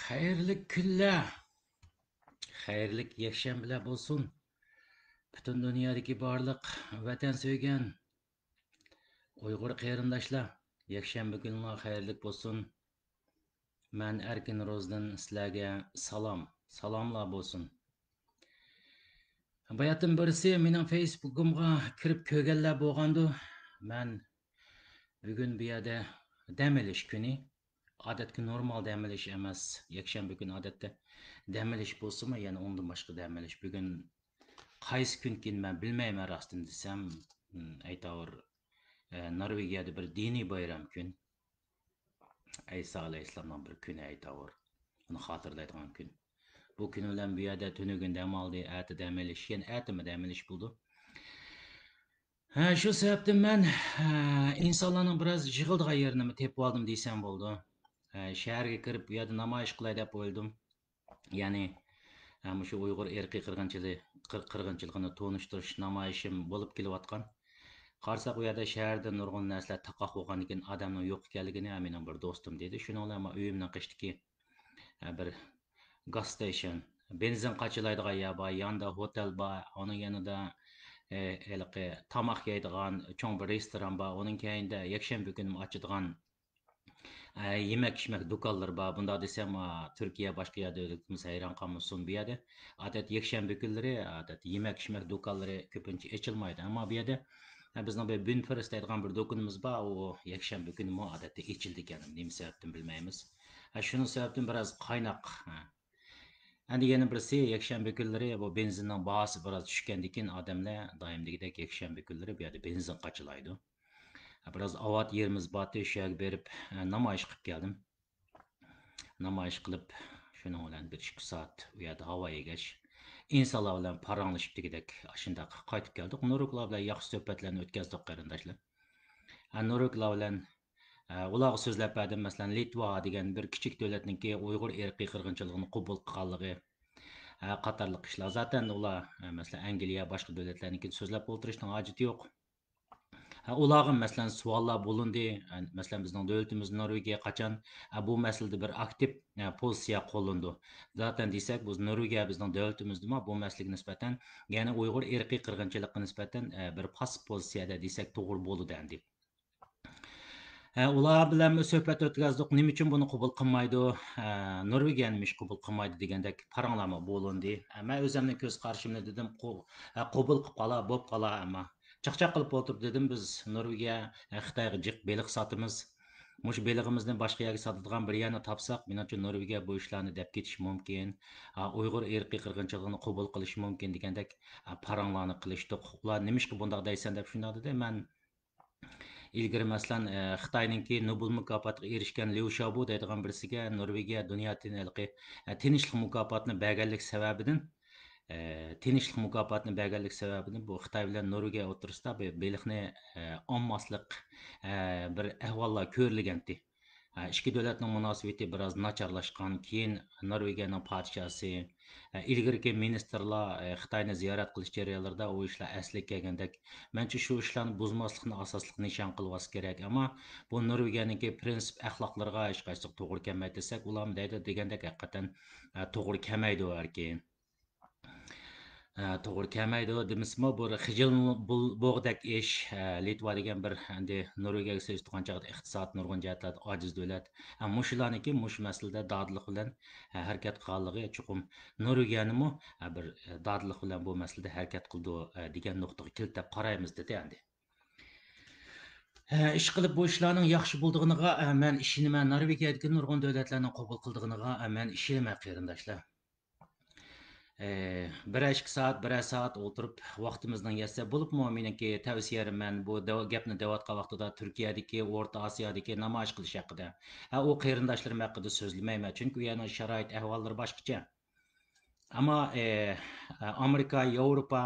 Xayrli kunlar, xayrli yakshanbalar bo'lsin. Butun dunyodagi barliq vatan so'ygan Uyg'ur qarindoshlar, yakshanba kunlar xayrli bo'lsin. Men Erkin Ro'zdan sizlarga salomlar bo'lsin. Bayatim birisi mening Facebook'imga kirib ko'rganlar bo'lgandi. Men bugun bu yerda dam olish kuni, odatga normal dam olish emas, yakshanba kuni odatda dam olish bo'lsa-mu, yana undan boshqa dam olish. Bugun qaysi kunkin men bilmayman rostini desam, aytavur Norvegiyada bir diniy bayram kun. Ayso alayhissalomning bir kuni aytavur. Uni xotirlaydigan kun. Bu kun bilan bu yerda tunugun dam oldi, ati dam olish, yana atimi dam olish bo'ldi. Shu sababdan men insonlarning biroz yig'ildigan yerini tepib oldim desam bo'ldi. Shaharga kirib bu yerda namoyish qilay deb o'yladim. Ya'ni shu Uyg'ur irqiy qirg'inchiligini to'nishtirish namoyishim bo'lib kelayotgan. Qarsak u yerda shaharda nurg'un narsalar taqoq bo'lgandan keyin odamning yo'q ekanligini mening bir do'stim dedi. Shuni bilan men uyimning qishdagi bir gas station, benzin qachilaydigan yer bor, yonida hotel bor, uning yanida tomoq yeydigan cho'ng bir restoran bor, uning keyinda yakshanba kuni ochadigan yemek do'konlar bor. Bunda desam Turkiya boshqa yerda o'zimiz hayron qolmasin bu yerda. Odat yakshanba kunlari odat yemek do'konlari ko'pincha ochilmaydi. Ammo bu yerda bizning bir Bunfirst deydigan bir do'konimiz bor. U yakshanba kuni odatda ochildi ekan. Nima sababdan bilmaymiz. Shuni sababdan biroz qaynoq. Endi yana birisi yakshanba kunlari bu benzinning bahosi biroz tushgandan keyin odamlar doimdagidek yakshanba kunlari bu yerda benzin qachilaydi. Biraz avat yerimiz batı şehir berip namoyish qilib keldim. Namoyish qilib, shuning bilan 1-2 soat u yerda havo yegash, insonlar bilan paranglashib degidek shundoq qaytib keldik. Nuruklar bilan yaxshi suhbatlarni o'tkazdik qarindoshlar. Nuruklar bilan ularga so'zlab berdim. Masalan, Litva degan bir kichik davlatniki Uyg'ur irqiy qirg'inchiligini qabul qilganligi qatorliq ishlar. Zaten ular masalan Angliya boshqa davlatlarniki so'zlab o'tirishning hojati yo'q. Ularga masalan savollar bo'lindi. Masalan bizning davlatimiz Norvegiya qachon bu masalada bir aktiv pozitsiya qo'llandi. Zaten desak, biz Norvegiya bizning davlatimizda bu masalaga nisbatan, ya'ni Uyg'ur irqiy qirg'inchilikka nisbatan bir passiv pozitsiyada desak to'g'ri bo'ladi deb. Ular bilan suhbat o'tkazdik. Nima uchun buni qabul qilmaydi? Norvegiya nima ish qabul qilmaydi degandek paranglama bo'lindi. Men o'zimning ko'z qarashimni dedim, qabul qilib qolar, bo'p qolar, ammo chaqchaq qilib o'tirib dedim, biz Norvegiya Xitoyga jiq beliq sotamiz. Mush belig'imizni boshqa yerga sotadigan bir yerni topsak, menimcha Norvegiya bu ishlarni deb ketish mumkin. Uyg'ur irqiy qirg'inchiligini qabul qilish mumkin degandek paranglarni qilishdik. Ular nima ishga bundoq deysan deb shunday dedi. Men ilgari masalan Xitoyninki Nobel mukofotiga erishgan Liu Xiaobo deydigan birisiga Norvegiya dunyo tinchlik mukofotini berganlik sababidan bu Xitoy bilan Norvegiya o'rtasida beliqni olmaslik bir ahvollar ko'rilgandi. Ikki davlatning munosabati biroz nacharlashgan. Keyin Norvegiyaning podshosi, ilgariki ministrlar Xitoyni ziyorat qilish jarayonlarida u ishlar asliga kelgandek, menimcha shu ishlarni buzmaslikni asosli nishon qilib kerak. Ammo bu Norvegiyaniki prinsip axloqlarga hech qaysi to'g'ri kelmaydi desak, ular deydi degandek haqiqatan to'g'ri kelmaydi erkin. To'g'ri kelmaydi demismi, bu xijil bo'g'dak ish. Litva degan bir endi Norvegiyaga selishtirgan chog'da iqtisod nurg'un jihatlarda ojiz davlat. Mushularniki mush masalada dodliq bilan harakat qilganligi chuqum Norvegiyanimi bir dodliq bilan bu masalada harakat qildi degan nuqtaga keltirib qaraymiz dedi endi. Ish qilib bu ishlarning yaxshi bo'ldig'iniga men ishonaman. Norvegiyadagi nurg'un davlatlarning qabul qildig'iniga men ishonaman qarindoshlar. Bir soat o'tirib vaqtimizdan yetsa bo'libmi, meniki tavsiyalarim men bu gapni deyotgan vaqtida Turkiyadagi, O'rta Osiyodagi namoyish qilish haqida. U qarindoshlarim haqida so'zlamayman, chunki yana sharoit ahvollari boshqacha. Ammo Amerika, Yevropa,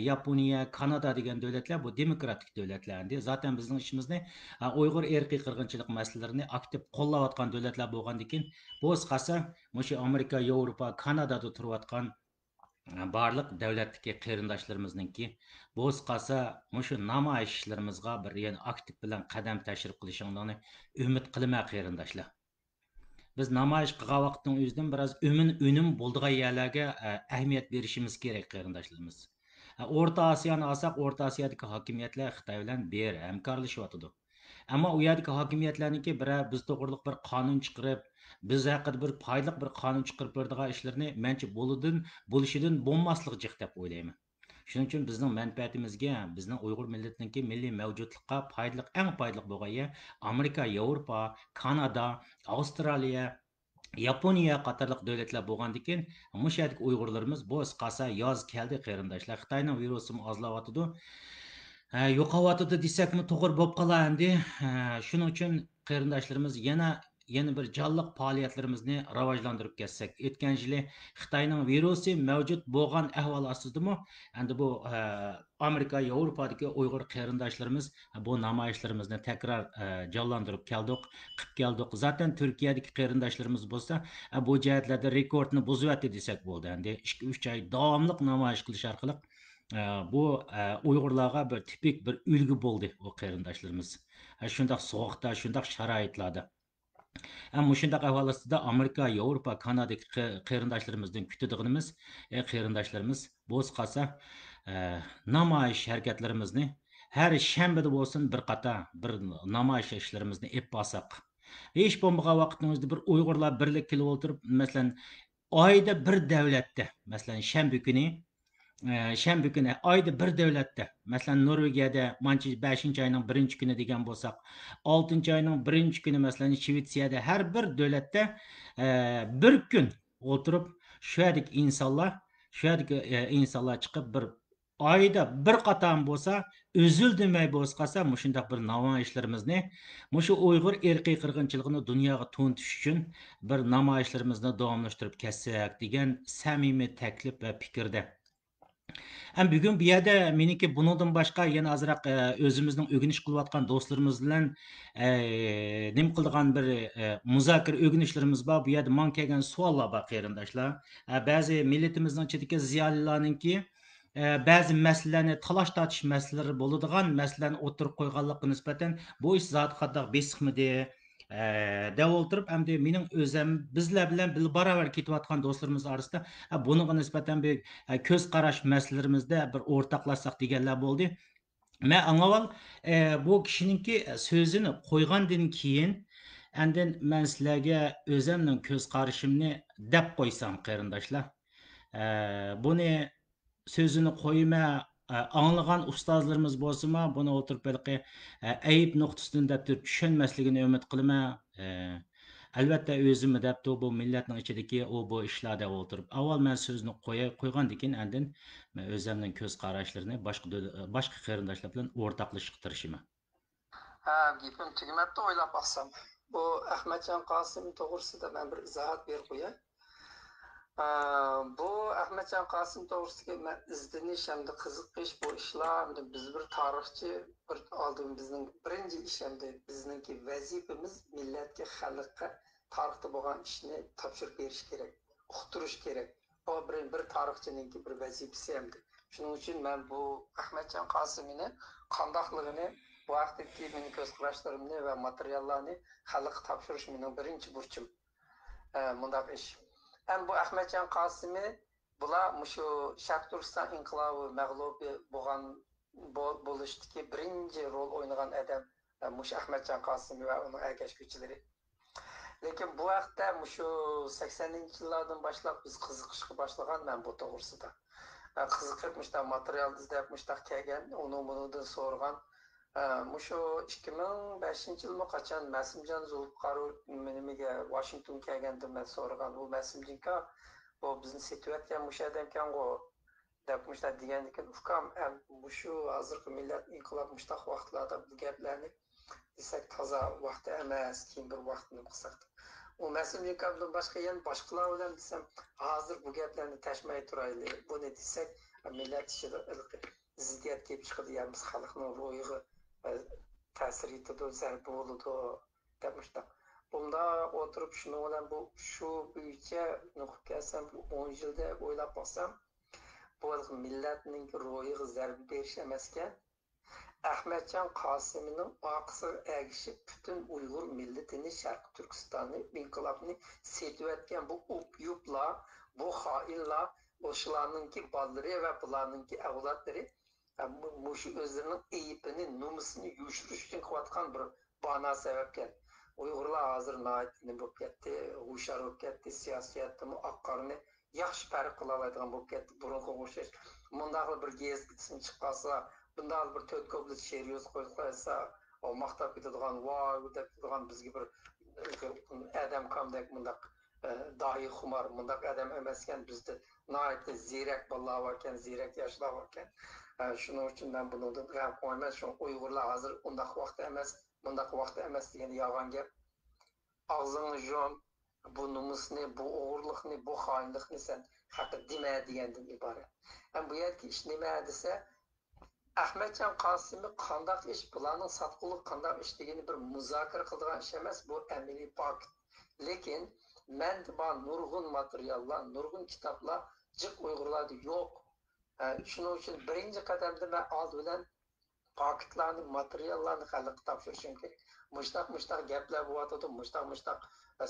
Yaponiya, Kanada degan davlatlar bu demokratik davlatlar. Zaten bizning ishimizni Uyg'ur irqiy qirg'inchilik masalalarini aktiv qo'llayotgan davlatlar bo'lgandan keyin bu qasa, o'sha Amerika, Yevropa, Kanadada turayotgan barliq davlatdagi qarindoshlarimizningki bo'z qolsa mushu namoyishlarimizga bir yana aktiv bilan qadam tashrif qilishinglarni umid qilaman qarindoshlar. biz namoyish qilgan vaqtning o'zidan biroz unum bo'ldigan yerlarga ahamiyat berishimiz kerak qarindoshlarimiz. O'rta Osiyoni olsak, O'rta Osiyodagi hokimiyatlar Xitoy bilan ber hamkorlashyotidi. Ammo u yerdagi hokimiyatlarniki biz to'g'riliq bir qonun chiqarib, biz haqida bir foydali bir qonun chiqarib beradigan ishlarni mencha bo'lishidan bo'lmaslik jiq deb o'ylayman. Shuning uchun bizning manfaatimizga, bizning Uyg'ur millatiniki milliy mavjudlikqa eng foydali bo'lgan Amerika, Yevropa, Kanada, Avstraliya, Yaponiya qatorliq davlatlar bo'lgandan keyin mush yerdagi Uyg'urlarimiz bo'z qasa yoz keldi qarindoshlar. Xitoyning virusi ozlayotidi. Yo'qotyapti desakmi to'g'ri bo'lib qolar endi. Shuning uchun qarindoshlarimiz yana bir jonliq faoliyatlarimizni rivojlantirib ketsak. O'tgan yili Xitoyning virusi mavjud bo'lgan ahvol ostidami, endi bu Amerika, Yevropadagi Uyg'ur qarindoshlarimiz bu namoyishlarimizni takror jonlantirib keldik, qilib keldik. Zaten Turkiyadagi qarindoshlarimiz bo'lsa, bu jihatlarda rekordni buzyapti desak bo'ldi. Endi 2-3 oy davomli namoyish qilish orqali bu Uyg'urlarga bir tipik bir ulgu bo'ldi bu qarindoshlarimiz. Shundoq sovuqda, shundoq sharoitlarda. Ammo shundoq ahvol ostida Amerika, Yevropa, Kanadadagi qarindoshlarimizdan kutadiganimiz, qarindoshlarimiz bo'z qolsa namoyish harakatlarimizni har shanbada bo'lsin bir qator bir namoyish ishlarimizni ep olsak. Hech bo'lmagan vaqtimizda bir Uyg'urlar birlik kelib o'tirib, masalan, oyda bir davlatda, masalan, shanba kuni oyda bir davlatda, masalan Norvegiyada 5 oyning 1-kuni degan bo'lsak, 6 oyning 1-kuni masalan Shvetsiyada har bir davlatda bir kun o'tirib shu insonlar chiqib bir oyda bir qatam bo'lsa üzüldümey bo'lsa qolsa shundoq bir namoyishlarimizni shu Uyg'ur irqiy qirg'inchiligini dunyoga to'ntish uchun bir namoyishlarimizni davomlashtirib ketsak degan samimiy taklif va fikrda. Bugun bu yerda meniki bundan boshqa yana azroq o'zimizning o'rganish qilayotgan do'stlarimiz bilan nima qilgan bir muzokara o'rganishlarimiz bor. Bu yerda men kelgan savollar bor qarindoshlar. Ba'zi millatimizning ichidagi ziyolilarninki ba'zi masalalarni talash tortish masalalari bo'ladigan masalalarni o'tirib qo'yganlikqa nisbatan bu ish zot qattiq besiqmidi deb o'tirib, endi mening o'zim bizlar bilan bir barobar ketayotgan do'stlarimiz orasida bunga nisbatan bir ko'z qarash masalalarimizda bir o'rtoqlashsak deganlar bo'ldi. Men avval bu kishiningki so'zini qo'ygandan keyin endi men sizlarga o'zimning ko'z qarashimni deb qo'ysam qarindoshlar. Buni sözünü qo'yma anglagan ustozlarimiz bo'lsa-mu, buni o'tirib belki ayib nuqtasidan deb tushunmasligini umid qilaman. Albatta o'zimni debdi bu millatning ichidagi bu ishlarda o'tirib. Avval men so'zni qo'ygandan keyin andin men o'zimning ko'z qarashlarini boshqa qarindoshlar bilan o'rtoqlashib tirishiman. Gapim tugmabdi o'ylab baqsam. Bu Ahmadjon Qosim to'g'risida men bir izohat berib qo'yay. Bu Ahmadjon Qosim to'g'risidagi men izdenish hamda qiziqish bu ishlar hamda biz bir tarixchi bir oldin bizning birinchi ish hamda bizningki vazifamiz millatga xalqqa tarixda bo'lgan ishni topshirib berish kerak, uqtirish kerak. Bu bir tarixchininki bir vazifasi hamda. Shuning uchun men bu Ahmadjon Qosimni qandoqligini bu vaqtdagi mening ko'z qarashlarimni va materiallarni xalqqa topshirish mening birinchi burchim. Mundaq ish. Bu Ahmadjon Qosimi bular mushu Sharq Turkiston inqilobi mag'lubi bo'lishdagi birinchi rol o'ynagan odam mushu Ahmadjon Qosimi va uning ergashuvchilari. Lekin bu vaqtda mushu 80-yillardan boshlab biz qiziqishga boshlagan men bu to'g'risida. Qiziqib mushta material izlab mushta kelgan, uni so'rgan. Mushu 2005-yilmi qachon Masimjon Zulqarov nimaga Washington kelganda men so'ragan, u Masimjonga bu bizni situasiya mushu odamkan-ku deb mushta degandan ukam mushu hozirgi millat inqilob mushta vaqtlarda bu gaplarni desak toza vaqti emas, keyin bir vaqtni qilsak. U Masimjondan boshqa yana boshqalar bilan desam, hozir bu gaplarni tashmay turaylik. Buni desak millat ishida ziddiyat kelib chiqadi, ya'ni xalqning ruhiga ta'sir etadi, zarba bo'ladi demoqda. Bunda o'tirib shuni bilan bu shu bo'yicha nuqib kelsam 10 yilda o'ylab boqsam, bu millatning ruhiga zarba berish emaskan, Ahmetcan Kasım'ın aksı ergişip bütün Uygur milletini Şarkı Türkistan'ı, inkılapını setüetken bu yupla, bu hailla, oşulanınki balları ve bulanınki evlatları muşu özlerinin eyipini, numusunu yuşuruş için kıvatkan bir bana sebepken. Uygurlar hazır naitini bu ketti, huşar bu ketti, siyasiyette mu akkarını yaxşı fark kılalaydıgan bu ketti, burun koğuşuş. Mundaqlı bir gez gitsin çıkasa, bunday bir to'rt ko'plik she'r yozib qo'ysa maqtab ketadigan voy deb turgan bizga bir adam kamdek bundaq dohiy xumor bundaq adam emas ekan bizda nihoyatda ziyrak bolalar bor ekan ziyrak yoshlar bor ekan shuning uchun man buni gap qo'yman shu uyg'urlar hozir undaq vaqt emas bundaq vaqt emas degan yolg'on gap og'zingni yum bu nomusni bu o'g'irlikni bu xoinlikni sen haqi dema degandan iborat bu yerga ish nima desa Ahmetcan Kasım'ı qandaq iş, bularning satqılık qandaq iş degeni bir muzokara qiladigan ish emas, bu amaliy fakt. Lekin menda bor nurg'un materiallar, nurg'un kitoblar jiq Uyg'urlarda yo'q. Shuning uchun birinchi qadamda men old bilan faktlarni, materiallarni xalqqa topshirishim kerak. Mushtaq gaplar bo'lyotdi, mushtaq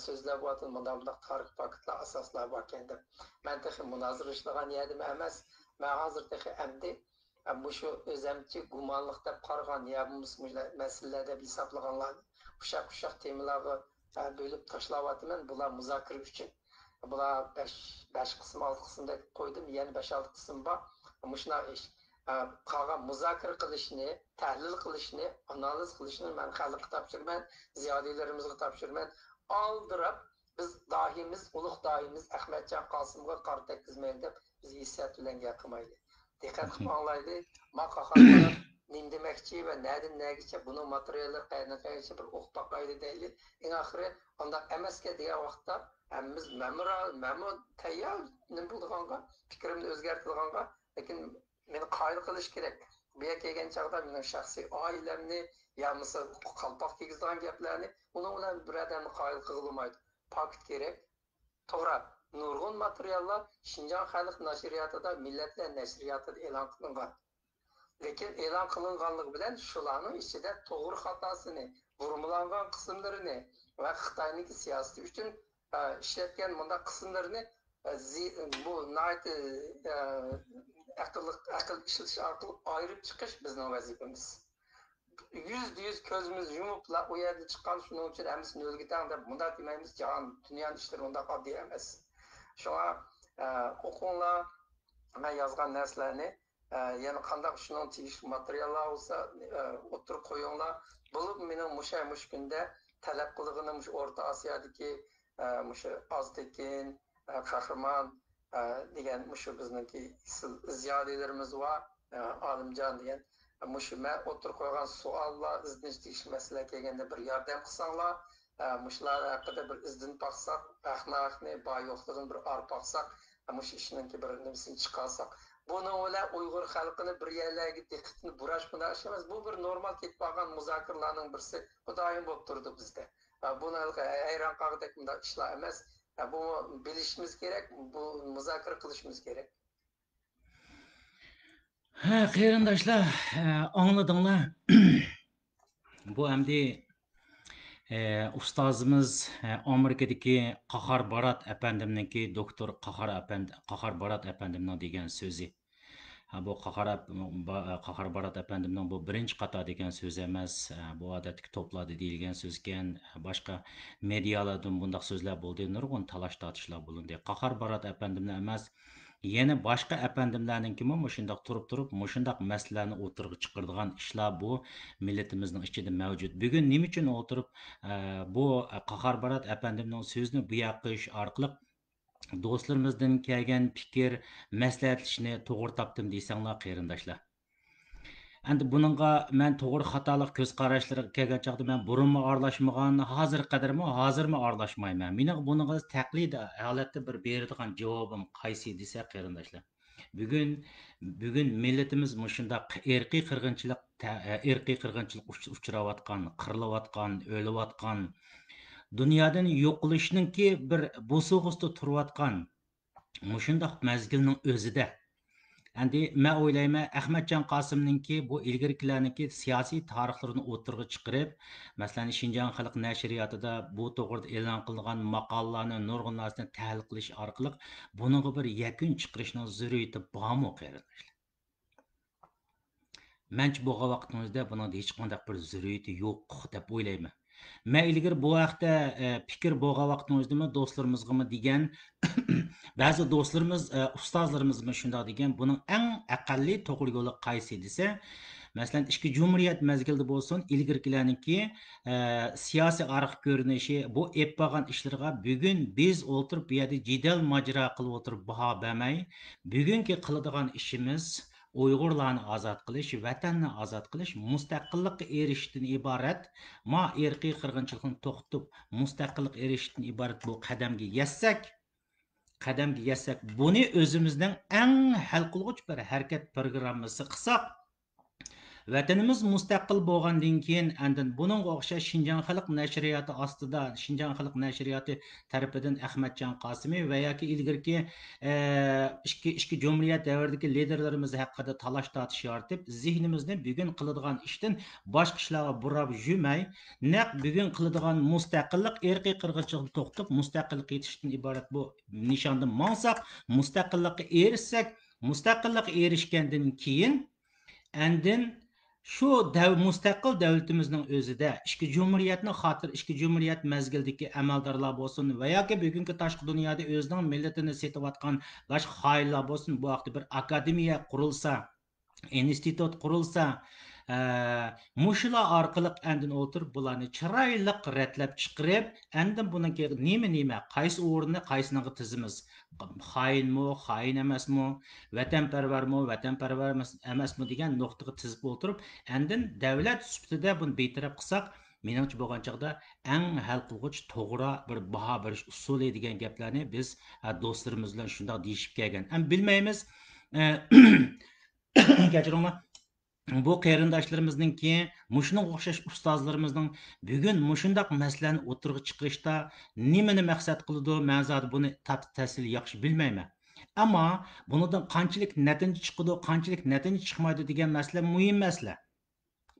so'zlar bo'lyotdi, bunday tarix faktlar asoslar bor ekan deb. Men texi munozara ishlagan yerdim emas. Men hozir texi amdi bu shu o'zimchi gumonliq deb qaragan masalalar deb hisoblaganlarni qushaq temalarga bo'lib tashlayapman. Bular muzokara uchun. Bular 5 qism, 6 qismda qo'ydim. Yana 5-6 qism bor. Mushunday ish. Qolgan muzokara qilishni, tahlil qilishni, analiz qilishni men xalqqa topshiraman, ziyolilarimizga topshiraman. Aldirab biz dohimiz, ulug' dohimiz Ahmadjon Qosimga qarshi tekizmaylik deb biz hissiyat bilan gapirmaylik. Diqqat qilib anglaydi. Maqaxonlar nim demoqchi va nadin nagicha buni materiallar qaynaqicha bir o'qib boqayli deyli. Eng oxiri undaq emasga degan vaqtda hammamiz mamur tayyor nim bo'lganga, fikrimni o'zgartirganga, lekin meni qoyil qilish kerak. Bu yerga kelgan chog'da mening shaxsiy oilamni yo bo'lmasa qalpoq kiygizgan gaplarni uni bilan bir odamni qoyil qilolmaydi. Fakt kerak. To'g'ri, nurg'un materiallar Shinjon xalq nashriyatida, millatlar nashriyatida e'lon qilingan. Lekin e'lon qilinganligi bilan shularning ichida to'g'ri xatosini, burmalangan qismlarini va Xitoyniki siyosati uchun ishlatgan bunda qismlarini bu aql ishlatish orqali ayirib chiqish bizning vazifamiz. %100 ko'zimiz yumib u yerda chiqqan shuning uchun hammasini o'rgatang deb bunday demaymiz. Jahon dunyoning ishlari undaq oddiy emas. Shunga o'qinglar, men yozgan narsalarni yana qanday shuning tegishli materiallar bo'lsa o'tirib qo'yinglar. Bo'lib mening mush kunda talab qilganim shu O'rta Osiyodagi shu Oztekin, Qahramon degan shu bizniki ziyolilarimiz va Olimjon degan mushu men o'tirib qo'ygan savollar, izlanish tegishli masala kelganda bir yordam qilsanglar, mushlar haqida bir izlanib boqsak, ahmoqni, yo'qligini bir olib boqsak, mushu ishninki bir nimasini chiqarsak, buni bilan Uyg'ur xalqini bir yerlarga diqqatini burash bunday ish emas. Bu bir normal ketib qolgan muzokaralarning birisi. Bu doim bo'lib turdi bizda. Buni hayron qolgandek bunday ishlar emas. Bu bilishimiz kerak, bu muzokara qilishimiz kerak. Ha, qarindoshlar, angladinglar? Bu hamdi ustozimiz Amerikadagi Qahar Barat apandimniki doktor Qahar Barat apandimning degan so'zi. Bu Qahar Barat apandimning bu birinchi qator degan so'z emas, bu odatdagi to'plarda deyilgan so'z ekan. Boshqa medialardan bundaq so'zlar bo'ldi, nurg'un talash tortishlar bo'ldi. Qahar Barat apandimlar emas, yana boshqa apandimlarninkimi mushundoq turib mushundoq masalalarni o'tirg'i chiqaradigan ishlar bu millatimizning ichida mavjud. Bugun nima uchun o'tirib bu Qahar Barat apandimning so'zini bu yoqish orqali do'stlarimizdan kelgan fikr, maslahatlashni to'g'ri topdim deysanglar qarindoshlar. Endi buningga men to'g'ri xatolik ko'z qarashlarga kelgan chog'da men burunmi aralashmagan, hozirmi aralashmayman. Mening buningga taqlid holatda bir beradigan javobim qaysi desa qarindoshlar. Bugun millatimiz mushundaq irqiy qirg'inchilik uchrayotgan, qirilayotgan, o'layotgan, dunyodan yo'qolishninki bir bo'sug'usida turayotgan mushundaq mazgilning o'zida Endi men o'ylayman Ahmadjon Qosimninki bu ilgirkilarniki siyosiy tarixlarini o'tirg'i chiqarib, masalan Shinjon xalq nashriyotida bu to'g'rida e'lon qilingan maqolalarni nurg'un narsani tahlil qilish orqali buningga bir yakun chiqarishning zaruriyati bormi qarindoshlar? Mencha bu vaqtimizda buning hech qanday bir zaruriyati yo'q deb o'ylayman. Men ilgari bu haqda fikr bo'lgan vaqtimizda do'stlarimizga degan ba'zi do'stlarimiz, ustozlarimiz shunday degan, buning eng aqalli to'g'ri yo'li qaysi desa, masalan, ikki jumhuriyat mezgilida bo'lsin, ilgirkilarniki siyosiy arq ko'rinishi, bu ep bo'lgan ishlarga bugun biz o'tirib bu yerda jidal majra qilib o'tirib baho bermay, bugungi qiladigan ishimiz Uyg'urlarni ozod qilish, vatanni ozod qilish, mustaqillikka erishishdan iborat, ma irqiy qirg'inchilikni to'xtatib, mustaqillik erishishdan iborat bu qadamga yetsak, buni o'zimizning eng hal qilg'uch bir harakat programmasi qilsak, vatanimiz mustaqil bo'lgandan keyin andin buningga o'xshash Shinjon xalq nashriyoti ostida, Shinjon xalq nashriyoti tarafidan Ahmadjon Qosimiy va yoki ilgirki ikki jumhuriyat davridagi liderlarimiz haqida talash tortish yoritib, zihnimizni bugun qiladigan ishdan boshqa ishlarga burab yurmay, naq bugun qiladigan mustaqillik, irqiy qirg'inchilikni to'xtatib, mustaqillik yetishdan iborat bu nishondan mansaq, mustaqillikka erishsak, mustaqillikka erishgandan keyin andin shu mustaqil davlatimizning o'zida ikki jumhuriyatni xotir, ikki jumhuriyat mezgildagi amaldorlar bo'lsin va yoki bugungi tashqi dunyoda o'zining millatini setayotgan boshqa xoinlar bo'lsin, bu haqda bir akademiya qurilsa, institut qurilsa, mushular orqali andin o'tirib bularni chiroyli ratlab chiqarib, andin buniki nima qaysi o'rinni qaysiniga tizimiz, xoinmi, xoin emasmi, vatanparvarmi, vatanparvar emasmi degan nuqtaga tizib o'tirib, andin davlat sifatida buni betaraf qilsak, menimcha bo'lgan chog'da eng hal qilg'uch to'g'ri bir baho berish usuli degan gaplarni biz do'stlarimiz bilan shunday deyishib kelgan. Ham bilmaymiz. Kechiringlar. Bu qarindoshlarimizningki mushunga o'xshash ustozlarimizning bugun mushundaq masalani o'tirg'i chiqarishda nimani maqsad qiladi, men zot buni ta'sil yaxshi bilmayman. Ammo bundan qanchalik natija chiqadi, qanchalik natija chiqmaydi degan masala muhim masala.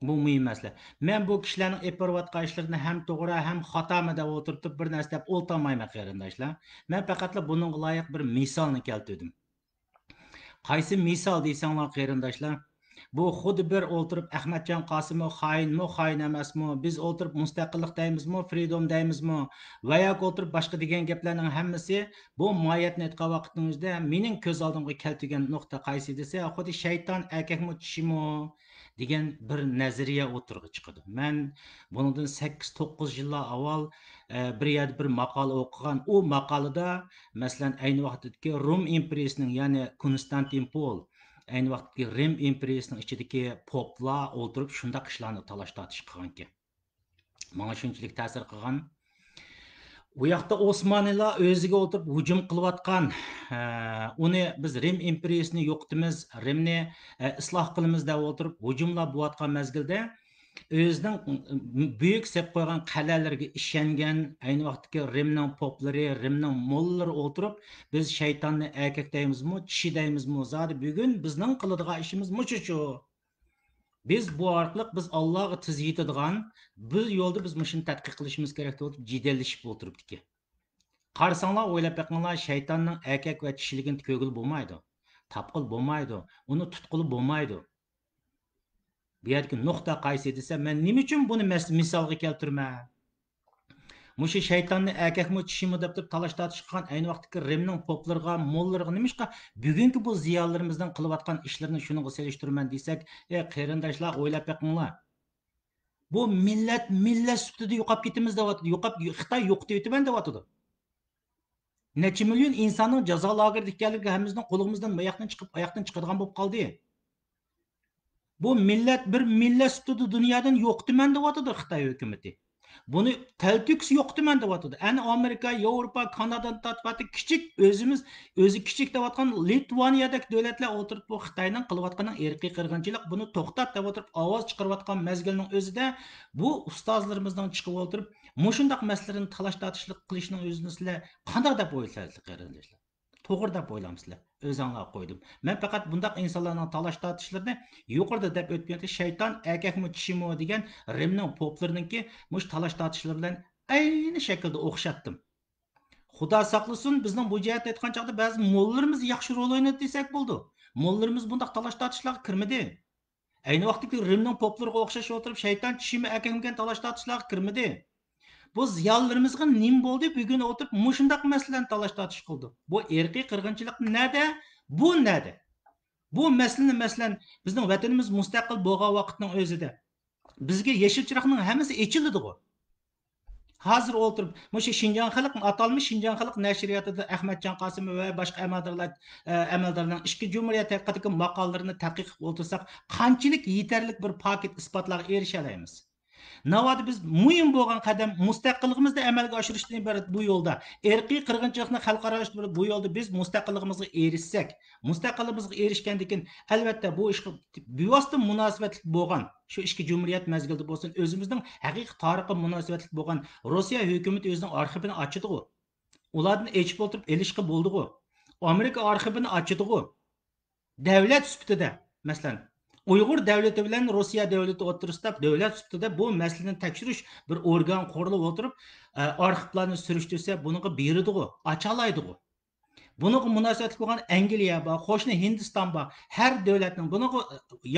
Bu muhim masala. Men bu kishilarning eparayotgan ishlarini ham to'g'ri, ham xatomi deb o'tirib bir narsa deb o'ltamayman qarindoshlar. Men faqat buningga loyiq bir misolni keltirdim. Qaysi misol deysanglar qarindoshlar? Bu xuddi bir o'tirib Ahmadjon Qosimov xoinmi, xoin emasmi, biz o'tirib mustaqillik deymizmi, freedom deymizmi va yoki o'tirib boshqa degan gaplarning hammasi bu mohiyatni aytgan vaqtimizda mening ko'z oldimga keltirgan nuqta qaysi desa, xuddi shayton erkakmi tishimi degan bir nazariya o'tirg'i chiqadi. Men bundan 8-9 yillar avval bir yerda bir maqola o'qigan. U maqolada masalan ayni vaqtdagi Rum imperiyasining, ya'ni Konstantinpol, ayni vaqtdagi Rim imperiyasining ichidagi poplar o'tirib shundaq ishlarni talash tortish qilgan ekan. Menga shunchalik ta'sir qilgan. U yoqda Osmoniylar o'ziga o'tirib hujum qilayotgan, uni biz Rim imperiyasini yo'qitamiz, Rimni isloh qilamiz deb o'tirib hujumlar bo'layotgan mezgilda o'zining buyuk deb qo'ygan qal'alarga ishongan ayni vaqtdagi Rimning poplari, Rimning mollari o'tirib biz shaytonni erkak deymizmi, kishi deymizmi, zodi bugun bizning qiladigan ishimiz mushu. Biz bu orqali biz Allohga tez yetadigan bu yo'lda biz shuni tadqiq qilishimiz kerak deb jidallashib o'tiribdiki. Qarasanglar, o'ylab boqinglar, shaytonning erkak va kishiligini ko'gil bo'lmaydi, tapqil bo'lmaydi, uni tutqili bo'lmaydi. Bu yerga nuqta qaysi desa, men nima uchun buni misolga keltirman? Mushu shaytonni erkakmi tishimi deb talash tortish qilgan ayni vaqtdagi Rimning poplariga, mollariga nimishqa bugungi bu ziyonlarimizdan qilayotgan ishlarni shuningga selishtirman desak, qarindoshlar o'ylab boqinglar. Bu millat sifatida yo'qolib ketamiz deyapti, Xitoy yo'qotib o'taman deyapti. Necha million insonning jazo lagerida ekanligi hammamizning qo'limizdan oyoqdan chiqadigan bo'lib qoldi. Bu bir millat sifatida dunyodan yo'qotaman deyapti Xitoy hukumatı. Buni taltüks yo'qotaman deyapti. Ani Amerika, Yevropa, Kanadadan tortib o'zi kichik deyotgan Litvaniyadagi davlatlar o'tirib bu Xitoyning qilayotgan irqiy qirg'inchilik buni to'xtat deb o'tirib ovoz chiqarayotgan mezgilning o'zida bu ustozlarimizdan chiqib o'tirib mushundaq masalalarni talash tortishlik qilishning o'zini sizlar qanday deb o'ylaysiz qarindoshlar? to'g'ri deb o'ylaymsizlar? O'zinglar qo'ydim. Men faqat bundaq insonlarning talash tortishlarini yuqorida deb o'tganda shayton akakmi tishimi degan Rimning poplariniki mush talash tortishlar bilan ayni shaklda o'xshatdim. Xudo saqlasin, bizning bu jihatda aytgan chaqda ba'zi mollalarimiz yaxshi rol o'ynadi desak bo'ldi. Mollalarimiz bundaq talash tortishlarga kirmadi. Ayni vaqtda Rimning poplariga o'xshash o'tirib shayton tishimi akakmigan talash tortishlarga kirmadi. Bu ziyonlarimizga nim bo'ldi, bugun o'tirib mushundaq masalani talash tortish qildi. Bu irqiy qirg'inchilik nada? Bu nada? Bu masalani masalan bizning vatanimiz mustaqil bo'lgan vaqtning o'zida bizga yashil chiroqning hammasi echildi-ku. Hozir o'tirib, mushu Şinjan xalq atalmış Şinjan xalq nashriyatida Ahmadjon Qosimov va boshqa amaldorlarning ichki jumhuriyat haqidagi maqolalarini tadqiq qilib o'tirsak, qanchalik yetarli bir paket isbotlarga erisha olamiz. Navada biz muhim bo'lgan qadam mustaqilligimizni amalga oshirishdan iborat bu yo'lda. Irqiy qirg'inchilikni xalqaro bu yo'lda biz mustaqilligimizga erishsak, mustaqilligimizga erishgandan keyin albatta bu ishga bevosita munosabatli bo'lgan, shu ichki jumhuriyat mezgilida bo'lsin, o'zimizning haqiqiy tarixiy munosabatli bo'lgan Rossiya hukumati o'zining arxivini ochdi-ku. Ulardan echib o'tirib elishga bo'ldi-ku. Amerika arxivini ochdi-ku. Davlat sifatida, masalan, Uyg'ur davlati bilan Rossiya davlati o'rtasida davlat sifatida bu masalani tekshirish bir organ qurilib o'tirib, arxivlarni surishtirsa, buniga beridi-ku, ochalaydi-ku. Buniga munosabatli bo'lgan Angliya bor, qo'shni Hindiston bor. Har davlatning buniga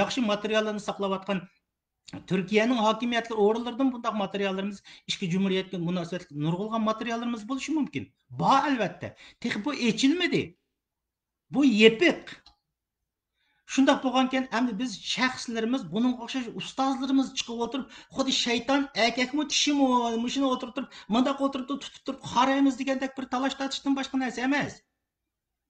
yaxshi materiallarni saqlayotgan Turkiyaning hokimiyatli o'rinlaridan bunday materiallarimiz ichki jumhuriyatga munosabatli nurg'ulg'an materiallarimiz bo'lishi mumkin. Bor albatta. Texi bu echilmadi. Bu yepiq. Shundoq bo'lgankan, endi biz shaxslarimiz, buning o'xshash ustozlarimiz chiqib o'tirib, xuddi shayton akakmi tishimi, mushuni o'tirib, mundaq o'tirib tutib turib qaraymiz degandek bir talash tortishdan boshqa narsa emas.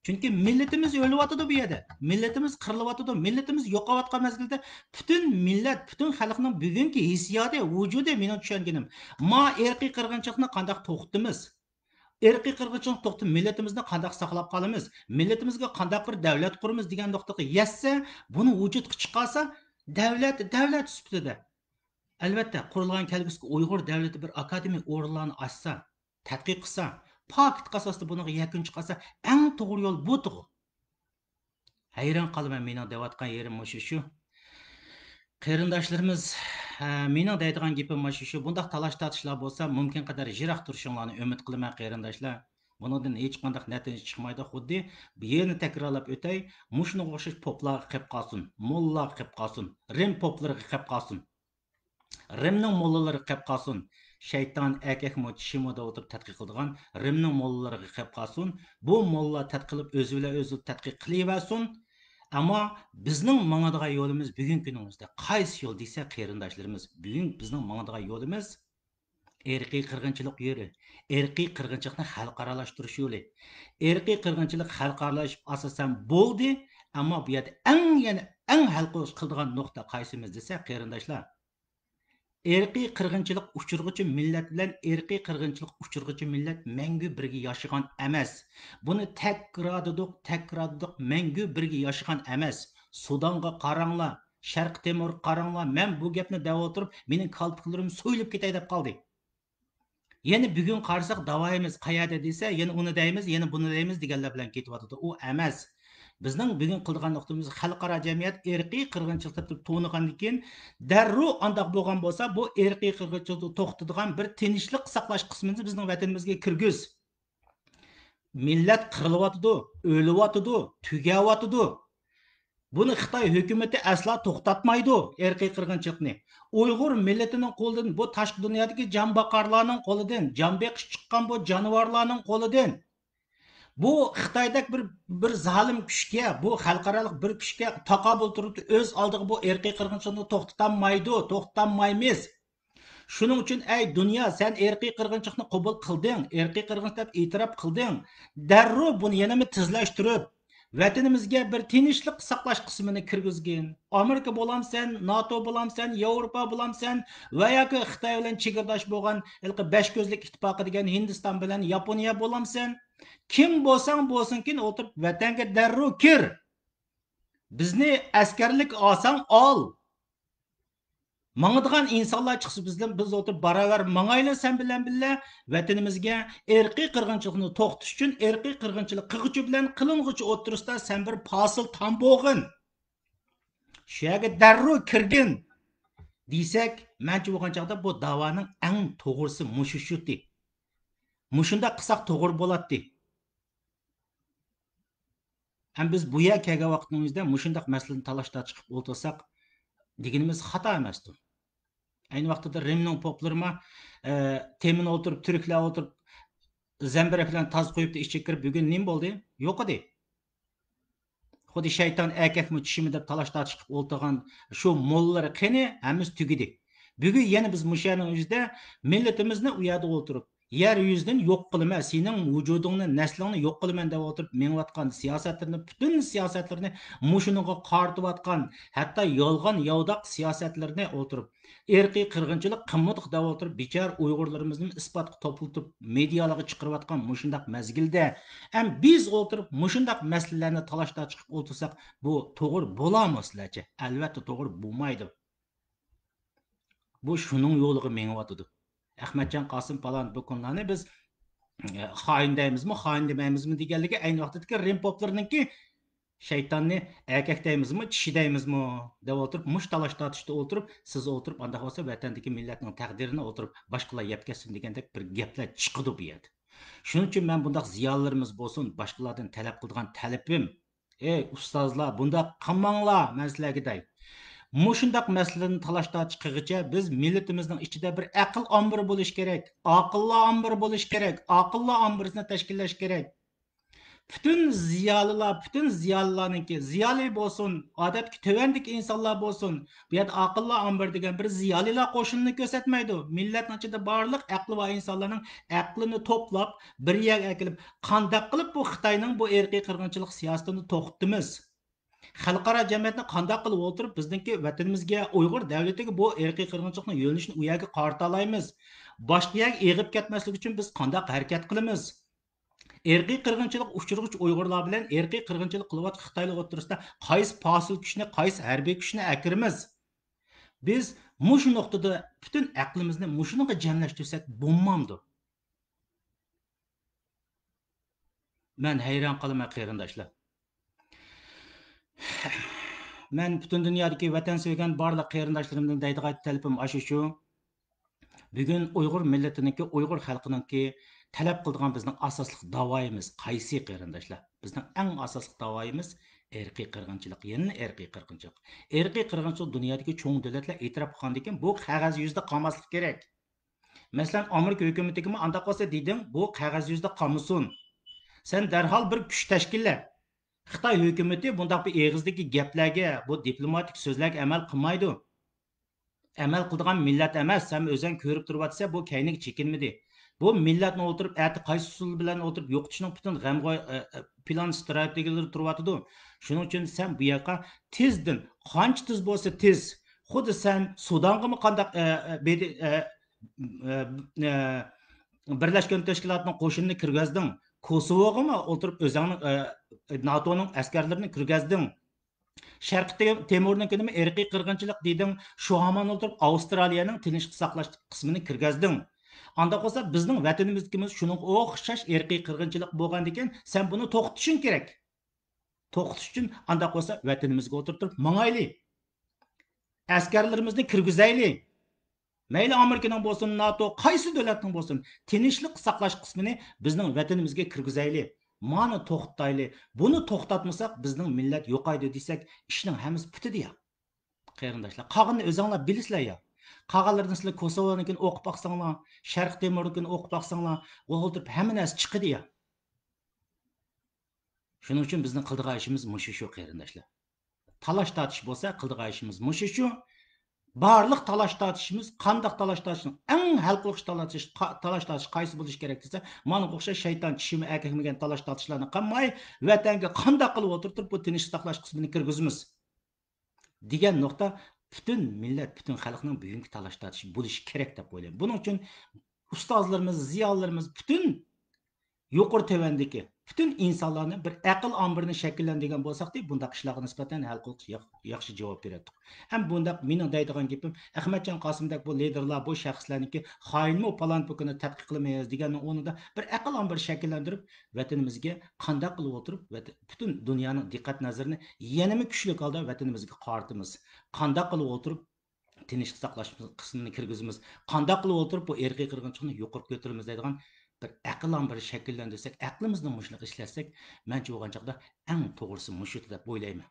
Chunki millatimiz o'lyapti bu yerda. Millatimiz qirilyapti, millatimiz yo'qayotgan mezgilda butun millat, butun xalqning bugungi hissiyoti, vujudi meni tushunganim. Ma irqiy qirg'inchilikni qanday to'xtatamiz? Irqiy qirg'inchilik to'xtatib millatimizni qanday saqlab qolamiz? Millatimizga qanday bir davlat quramiz degan nuqtaga yetsa, buni vujudga chiqarsa, davlat sifatida albatta qurilgan kelgusi Uyg'ur davlati bir akademik o'rinlarni ochsa, tadqiq qilsa, paket asosida buni yakun chiqarsa, eng to'g'ri yo'l bu-ku. Hayron qolaman, mening deyotgan yerim shu. Qarindoshlarimiz, mening deydigan gapim shu. Bundaq talash tortishlar bo'lsa, mumkin qadar yiroq turishinglarni umid qilaman, qarindoshlar. Bundan hech qanday natija chiqmaydi. Xuddi yana takrorlab o'tay, mushunga o'xshash poplar qilib qolsin, mollar qilib qolsin, Rim poplariga qilib qolsin. Rimning mollalari qilib qolsin. Shayton akakmo tishimoda o'tirib tadqiq qiladigan Rimning mollalariga qilib qolsin. Bu mollar tadqiq qilib o'zi tadqiq qilaversin. Ama bizning mangadigan yo'limiz bugun kunimizda qaysi yo'l desa, qarindoshlarimiz, bugun bizning mangadigan yo'limiz irqiy qirg'inchilik yo'li. Irqiy qirg'inchilikni xalqaralashtirish yo'li. Irqiy qirg'inchilik xalqaralashib asosan bo'ldi, ammo bu yerda eng hal qiladigan nuqta qaysimiz desa, qarindoshlar, irqiy qirg'inchilik uchirg'uchi millat bilan irqiy qirg'inchilik uchirg'uchi millat mangu birga yashagan emas. Buni takrorladik, mangu birga yashagan emas. Sudanga qaranglar, Sharq Temur qaranglar, men bu gapni deb o'tirib, mening qalblarim so'yilib ketay deb qoldi. Yana bugun qarsak davoyimiz qayerda desa, yana uni deymiz, yana buni deymiz deganlar bilan ketyapti. U emas. Bizning bugun qilgan nuqtamiz xalqaro jamiyat irqiy qirg'inchilikda to'nigandan keyin darrov andaq bo'lgan bo'lsa, bu irqiy qirg'inchilikni to'xtatadigan bir tinchlik saqlash qismini bizning vatanimizga kirgiz. Millat qirilyapti, o'lyapti, tugayapti. Buni Xitoy hukumati asla to'xtatmaydi irqiy qirg'inchilikni. Uyg'ur millatining qo'lidan, bu tashqi dunyodagi jambaqarlarning qo'lidan, jambeqish chiqqan bu jonivorlarning qo'lidan, bu Xitoydagi bir zalim kuchga, bu xalqaro bir kuchga taqobil turib o'z oldiga bu irqiy qirg'inchilikni to'xtatmaymiz. Shuning uchun ey dunyo, sen irqiy qirg'inchilikni qabul qilding, irqiy qirg'inchilik deb e'tirof qilding. Darrov buni yana tezlashtirib, vatanimizga bir tinchlik saqlash qismini kirgizgin. Amerika bo'lamsan, NATO bo'lamsan, Yevropa bo'lamsan va yoki Xitoy bilan chegirdosh bo'lgan besh ko'zlik ittifoqi degan Hindiston bilan Yaponiya bo'lamsan. Kim bo'lsang bo'lsinkin o'tirib vatanga darrov kir. Bizni askarlik olsang ol. Mаңыдыған insonlar chiqsa biz o'tirib baravar mangayla sen bilan billa vatanimizga irqiy qirg'inchilikni to'xtatish uchun irqiy qirg'inchilik qilg'uchi bilan qiling'uchi o'tirisida sen bir posil tam bo'g'in. Shu yerga darrov kirgin desak, manchi bo'lgan chog'da bu da'voning eng to'g'risi mushu shuti. Mushunda qilsak to'g'ri bo'ladi. Ham biz bu yerga kelgan vaqtimizda mushundaq masalani talashda chiqib o'tirsak, deganimiz xato emasdir. Aynı vaqtida Rimning poplarima temin o'tirib, turklar o'tirib, zambirak bilan toz qo'yibdi, ichga kirib, bugun nima bo'ldi? Yo'q edi. Xuddi shayton erkakmi tushimi deb talashda chiqib o'tirgan shu mollari qani hammasi tugidi. Bugun yana biz mushaning o'zida millatimizni u yerda o'tirib, yer yuzidan yo'q qilaman, sening vujudingni, naslingni yo'q qilaman deb o'tirib, meniyotgan siyosatlarni, butun siyosatlarni mushuniga qaratayotgan, hatto yolg'on yovdoq siyosatlarni o'tirib, irqiy qirg'inchilik qimmatliq deb o'tirib, bechar Uyg'urlarimizni isbotga to'piltib, medialarga chiqarayotgan mushundaq mazgilda ham biz o'tirib, mushundaq masalalarni talashda chiqib o'tirsak, bu to'g'ri bo'ladimi sizlarcha? Albatta to'g'ri bo'lmaydi. Bu şunun yo'liga meniyotidi. Ahmadjon Qosim falan bu kunlarni biz xoin deymizmi, xoin demaymizmi deganligi ayni vaqtdagi Rim poplarninki shaytonni erkak deymizmi, kishi deymizmi deb o'tirib, mush talash tortishda o'tirib, siz o'tirib, anda bo'lsa vatandagi millatning taqdirini o'tirib, boshqalar yeb ketsin degandek bir gaplar chiqadi bu yerda. Shuning uchun men bundaq ziyonlarimiz bo'lsin, boshqalardan talab qiladigan talabim, ey ustozlar, bundaq qilmanglar, men sizlarga deyman. Mushundaq masalani talashda chiqig'icha biz millatimizning ichida bir aql ombiri bo'lish kerak. Aqllar ombiri bo'lish kerak. Aqllar ombirisini tashkillash kerak. Bütün ziyolilarniki ziyoli bo'lsin, odatki tövendeki insonlar bo'lsin. Bu yerda aqllar ombiri degan bir ziyolilar qo'shinini ko'rsatmaydi. Millatning ichida barliq aqli va insonlarning aqlini to'plab, bir yerga kelib, qanday qilib bu Xitoyning bu irqiy qirg'inchilik siyosatini to'xtatamiz? Xalqaro jamiyatni qanday qilib o'tirib bizningki vatanimizga Uyg'ur davlatiga bu irqiy qirg'inchilikni yo'linishni u yerga qarata olamiz. Boshqa yerga eg'ib ketmaslik uchun biz qanday harakat qilamiz? Irqiy qirg'inchilik uchirg'uchi Uyg'urlar bilan irqiy qirg'inchilik qilayotgan Xitoylar o'rtasida qaysi posil kuchni, qaysi harbiy kuchni akirimiz? Biz mushu nuqtada butun aqlimizni mushunaga jamlashtirsak bo'lmamdi. Men hayron qolaman qarindoshlar. Men butun dunyodagi vatan sevgan barliq qarindoshlarimdan deydigan talabim ashu shu. Bugun Uyg'ur millatiniki, Uyg'ur xalqininki talab qiladigan bizning asosli da'voyimiz qaysi qarindoshlar? Bizning eng asosli da'voyimiz irqiy qirg'inchilik, yana irqiy qirg'inchilik. Irqiy qirg'inchilik dunyodagi cho'ng davlatlar e'tirof qilgandan keyin bu qog'oz yuzda qolmaslik kerak. Masalan, Amerika hukumatigimi anda qolsa deyding, bu qog'oz yuzda qolmasin. Sen darhol bir kuch tashkilla. Xitoy hukumati bundaq bir eg'izdagi gaplarga, bu diplomatik so'zlarga amal qilmaydi. Amal qiladigan millat emas, sen o'zing ko'rib turibsa, bu kayniga chekinmadi. Bu millatni o'tirib, ati qaysi usul bilan o'tirib yo'qotishning butun g'amg'oy plan strategiyalari turibdi. Shuning uchun sen bu yoqqa tezdan, qancha tez bo'lsa tez, xuddi sen Sudanga qandaq Birlashgan Tashkilotning qo'shinini kirgazding, Kosovoga o'tirib o'zingni NATOning askarlarini kirgazding. Sharqi Temurning nima irqiy qirg'inchilik deyding, shu hamon o'tirib Avstraliyaning tinchlik saqlash qismini kirgazding. Anda qolsa bizning vatanimizga shuning o'xshash irqiy qirg'inchilik bo'lgandan keyin sen buni to'xtatishing kerak. To'xtatish uchun anda qolsa vatanimizga o'tirib mangayli. Askarlarimizni kirgizayli. Mayli Amerikaning bo'lsin, NATO, qaysi davlatning bo'lsin, tinchlik saqlash qismini bizning vatanimizga kirgizayli. Mana to'xtayli. Buni to'xtatmasak bizning millat yo'qaydi desak, ishning hammasi bitadi ya. Qarindoshlar, qog'inni o'zinglar bilasizlar ya. Qog'alardan sizlar Kosovoninkini o'qib baqsanglar, Sharq Temurninkini o'qib baqsanglar, o'ldirib hamma narsa chiqadi ya. Shuning uchun bizning qildigan ishimiz mushu shu qarindoshlar. Talash tortish bo'lsa, qildigan ishimiz mushu shu. Barliq talash tortishimiz, qanday talash tortishning eng hal qiluvchi talash tortish qaysi bo'lishi kerak desa, mana o'xshash shayton kishimi erkakmigan talash tortishlarni qilmay, vatanga qanday qilib o'tirib bu tinch saqlash qismini kirgizamiz degan nuqta butun millat, butun xalqning bugungi talash tortish bo'lishi kerak deb o'ylayman. Buning uchun ustozlarimiz, ziyonlarimiz butun yuqori tevandagi Bütün insonlarni bir aql ombirini shakllantirgan bo'lsak-da, bundaq ishlarga nisbatan hal qilish yaxshi javob beradi. Ham bundaq mening deydigan gapim, Ahmadjon Qosimdek bu liderlar, bu shaxslarniki xoinmi palon pukini tadqiq qilmaymiz deganning o'rnida bir aql ombiri shakllantirib, vatanimizga qanday qilib o'tirib, butun dunyoning diqqat nazarini yanama kuchli holda vatanimizga qaratamiz. Qanday qilib o'tirib tinchlik saqlash qismini kirgizimiz. Qanday qilib o'tirib bu irqiy qirg'inchilikni yuqorib ko'taramiz deydigan bir aqlan bir shakllantirsak, aqlimizni mushliq ishlatsak, mencha bo'lgan chaqda eng to'g'risi mushu deb o'ylayman.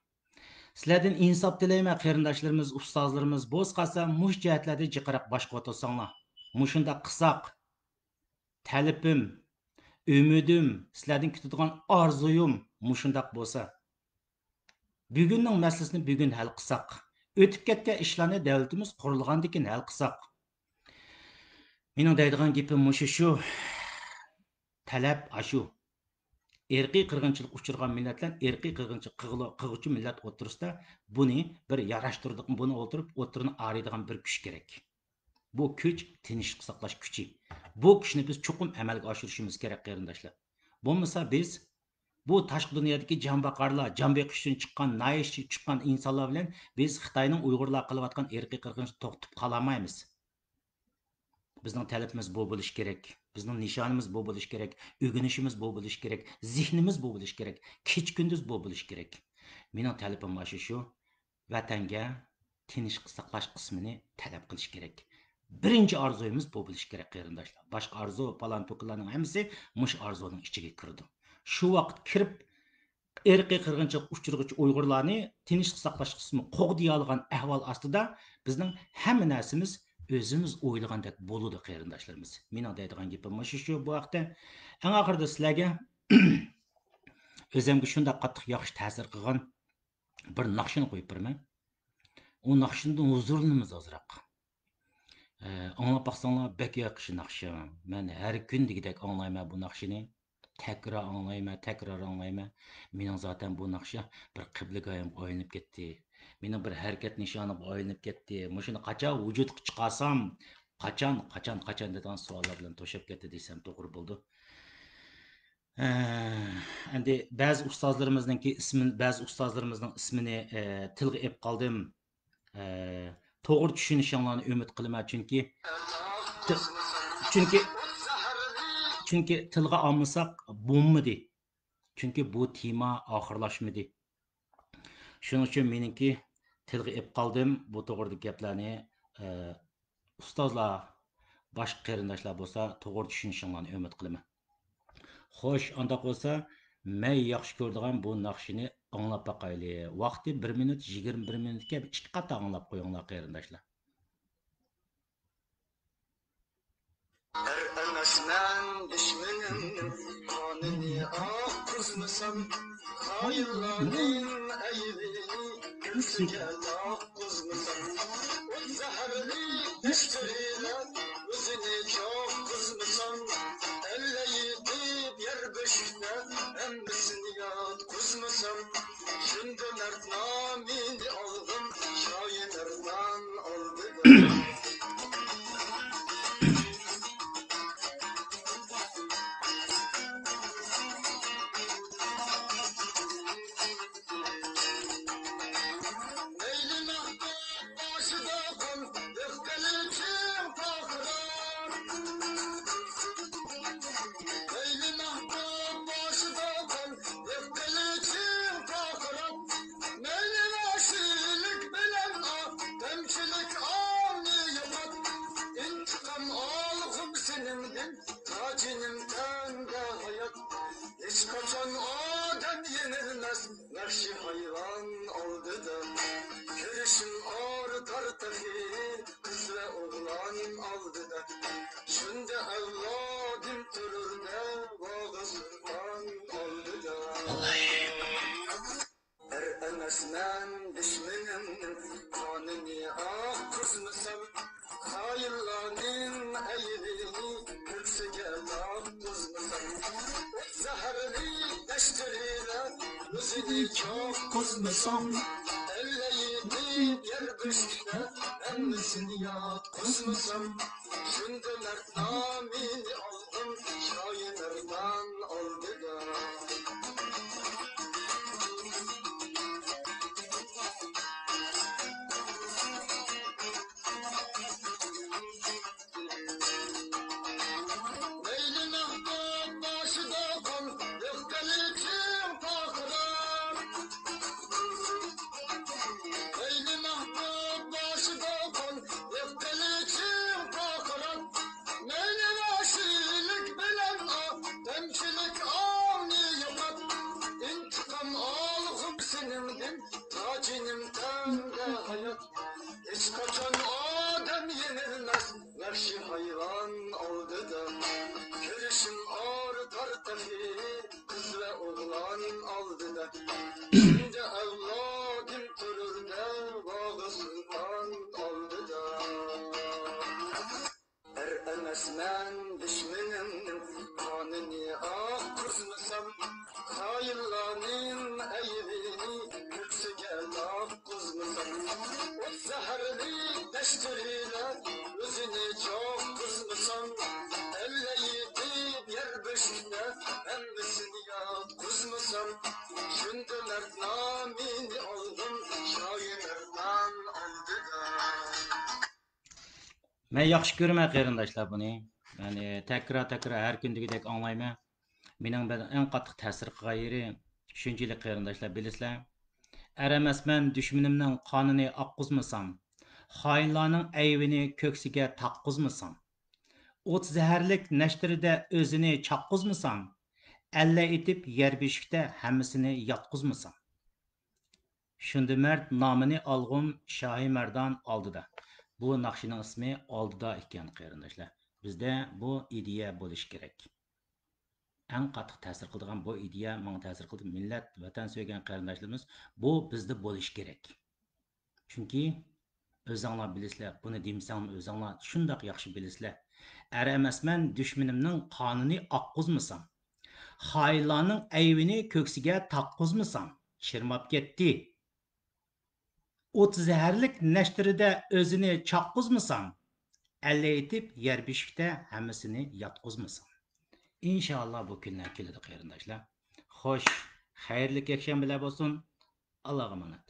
Sizlardan insof tilayman, qarindoshlarimiz, ustozlarimiz, bo'z qolsa mush jihatlarda jiqirab boshqa o'tirsanglar. Mushunda qilsaq, talabim, ümidim, sizlardan kutadigan orzuyum mushundaq bo'lsa, bugunning masalasini bugun hal qilsak, o'tib ketgan ishlarni davlatimiz qurilgandan keyin hal qilsak. Mening deydigan gapim mushu shu. Talab ashu. Irqiy qirg'inchilik uchirgan millatlar, irqiy qirg'inchilik qilg'uvchi millat o'tirisida buni bir yarashtirdik, buni o'tirib, o'tirini araydigan bir kuch kerak. Bu kuch tinchlik saqlash kuchi. Bu kuchni biz chuqur amalga oshirishimiz kerak, qarindoshlar. Bo'lmasa biz bu tashqi dunyodagi jambaqarlar, jambeqish uchun chiqqan, nayish chiqqan insonlar bilan biz Xitoyning Uyg'urlar qilayotgan irqiy qirg'inchilikni to'xtatib qolamaymiz. Bizning talabimiz bu bo'lish kerak. Bizning nishonimiz bu bo'lish kerak. O'rganishimiz bu bo'lish kerak. Zihnimiz bu bo'lish kerak. Kech kunduz bu bo'lish kerak. Mening talabim mana shu. Vatanga tinchlik saqlash qismini talab qilish kerak. Birinchi orzuyimiz bu bo'lish kerak, qarindoshlar. Boshqa orzu, palon to'qlarning hammasi mush orzuning ichiga kirdi. Shu vaqt kirib irqiy qirg'inchilik uchirg'uvchi Uyg'urlarni tinchlik saqlash qismi qo'g'diya olgan ahvol ostida bizning hamma narsamiz o'zimiz o'ylagandek bo'ladi, qarindoshlarimiz. Mening deydigan gapim shu bu vaqtda eng oxirida sizlarga o'zimga shunday qattiq yaxshi ta'sir qilgan bir naqshini qo'yib beraman. U naqshindan huzurlanamiz ozroq. Anglab baqsanglar, bek yaxshi naqshi. Men har kun degidek anglayman bu naqshini. Tekrar anglayman. Mening zaten bu naqsha bir qiblagoyimga aylanib ketdi. Mening bir harakat nishonim aylanib ketdi. Mushuni qachon vujudga chiqarsam, qachon degan savollar bilan to'shab ketdi desam to'g'ri bo'ldi. Endi ba'zi ustozlarimizning ismini tilga olib qoldim. To'g'ri tushunishinglarni umid qilaman, chunki tilga olmasak bo'lmadi. Chunki bu tema oxirlashmadi. Shuning uchun meniki tilga olib qoldim. Bu to'g'ridagi gaplarni ustozlar, boshqa qarindoshlar bo'lsa, to'g'ri tushunishinglarni umid qilaman. Xo'sh, unda bo'lsa, men yaxshi ko'radigan bu naqshini anglab baqayli. Vaqti 1 minut 21 minutga 2 qat anglab qo'yinglar, qarindoshlar. Enesmen düşmenim kanını kızmasam hayırların eğilini kimseye kızmasam o zehirli deşteriyle özünü çok kızmasam elle yedip yer beşikte emmesini yat kızmasam şimdi mertnamini aldım şairlerden aldım. Hiç kaçan adam yenilmez, vahşi hayvan oldu da. Görüşüm artar tahi, kız ve oğlan aldı da. Şimdi evladım durur da, vağı sultan oldu da. Enesmen düşmenim, kanını kızmasam, hayırların eğilini kimseye kızmasam. Zehirli deşteriyle özünü çok kızmasam elle yedip yer beşikte emmesini yat kızmasam şimdi mertnamini aldım şairlerden aldı da. kız ve oğlan aldılar. Şimdi evladım durur da bağısından aldılar. Emesmen düşmanımın kanını kızmasam, hayırlarının eğrini yükseke kızmasam. O zehirli deştiriyle özünü çok kızmasam, elleyip yer beşikte emmesini ya kızmasam. Şimdi merdamini aldım, şair merdan aldı da. Men yaxshi ko'raman qarindoshlar buni. Yani tekrar her kundagidek anglayman. Mening eng qattiq ta'sir qilgan yeri shunchalik qarindoshlar bilasizlar. Eramasman dushmanimning qonini oqqizmasam, xoinlarning ayvini ko'ksiga taqqizmasam, o't zaharlik nashtirida o'zini chaqqizmasam, alla etib yer beshikda hammasini yotqizmasam. Shunda mard nomini olg'um Shohi Mardan oldida. Bu naqshining ismi oldida ekan qarindoshlar. Bizda bu ideya bo'lishi kerak. Eng qattiq ta'sir qiladigan bu ideya menga ta'sir qildi. Millat, vatan sevgan qarindoshlarimiz, bu bizda bo'lishi kerak. Chunki o'zinglar bilasizlar, buni demsam o'zinglar shundoq yaxshi bilasizlar. Ara emasman dushmanimning qonini oqqizmasam, xoinlarning ayvini ko'ksiga taqqizmasam, shirmab ketdi. O't zaharlik nashtirida o'zini chaqqizmasam, alla etib yer beshikda hammasini yotqizmasam. İnşallah bu günler keladi qarindoshlar. Xo'sh, xayrli yakshanbalar bo'lsin. Allohga emanet.